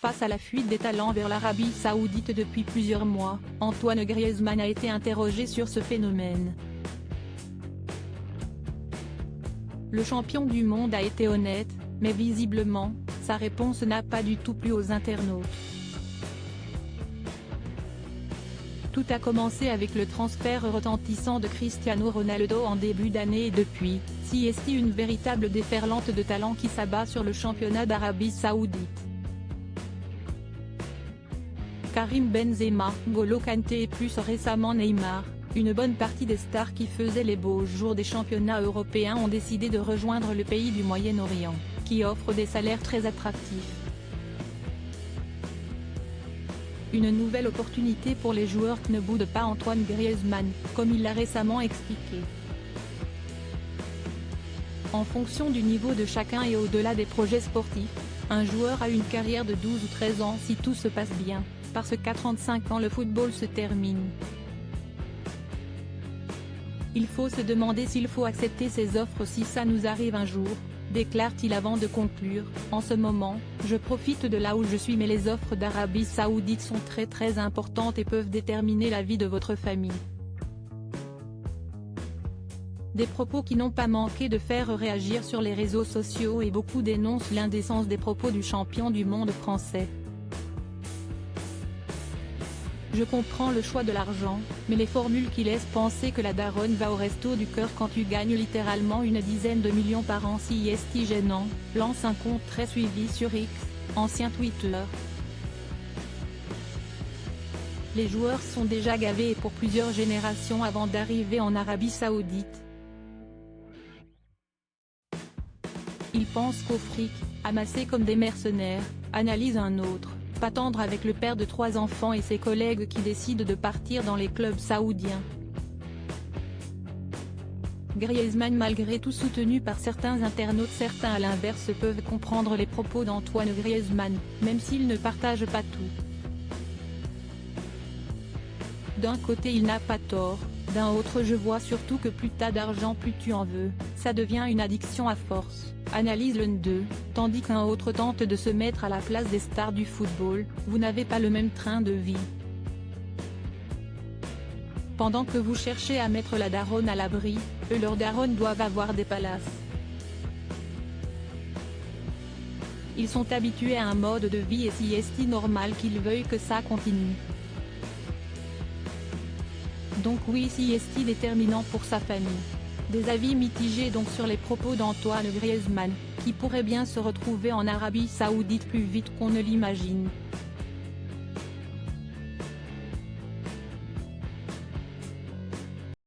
Face à la fuite des talents vers l'Arabie Saoudite depuis plusieurs mois, Antoine Griezmann a été interrogé sur ce phénomène. Le champion du monde a été honnête, mais visiblement, sa réponse n'a pas du tout plu aux internautes. Tout a commencé avec le transfert retentissant de Cristiano Ronaldo en début d'année et depuis, CST une véritable déferlante de talent qui s'abat sur le championnat d'Arabie Saoudite. Karim Benzema, N'Golo Kanté et plus récemment Neymar, une bonne partie des stars qui faisaient les beaux jours des championnats européens ont décidé de rejoindre le pays du Moyen-Orient, qui offre des salaires très attractifs. Une nouvelle opportunité pour les joueurs que ne boude pas Antoine Griezmann, comme il l'a récemment expliqué. En fonction du niveau de chacun et au-delà des projets sportifs, un joueur a une carrière de 12 ou 13 ans si tout se passe bien, parce qu'à 35 ans le football se termine. Il faut se demander s'il faut accepter ces offres si ça nous arrive un jour, déclare-t-il avant de conclure. En ce moment, je profite de là où je suis mais les offres d'Arabie Saoudite sont très importantes et peuvent déterminer la vie de votre famille. Des propos qui n'ont pas manqué de faire réagir sur les réseaux sociaux et beaucoup dénoncent l'indécence des propos du champion du monde français. Je comprends le choix de l'argent, mais les formules qui laissent penser que la daronne va au resto du cœur quand tu gagnes littéralement une dizaine de millions par an si est gênant, lance un compte très suivi sur X, ancien Twitter. Les joueurs sont déjà gavés pour plusieurs générations avant d'arriver en Arabie Saoudite. Ils pensent qu'au fric, amassé comme des mercenaires, analyse un autre. Pas tendre avec le père de 3 enfants et ses collègues qui décident de partir dans les clubs saoudiens. Griezmann malgré tout soutenu par certains internautes, certains à l'inverse peuvent comprendre les propos d'Antoine Griezmann, même s'ils ne partagent pas tout. D'un côté il n'a pas tort, d'un autre je vois surtout que plus t'as d'argent plus tu en veux, ça devient une addiction à force, analyse l'un d'eux, tandis qu'un autre tente de se mettre à la place des stars du football, vous n'avez pas le même train de vie. Pendant que vous cherchez à mettre la daronne à l'abri, eux leurs daronnes doivent avoir des palaces. Ils sont habitués à un mode de vie et si est normal qu'ils veuillent que ça continue. Donc oui si est déterminant pour sa famille. Des avis mitigés donc sur les propos d'Antoine Griezmann, qui pourrait bien se retrouver en Arabie Saoudite plus vite qu'on ne l'imagine.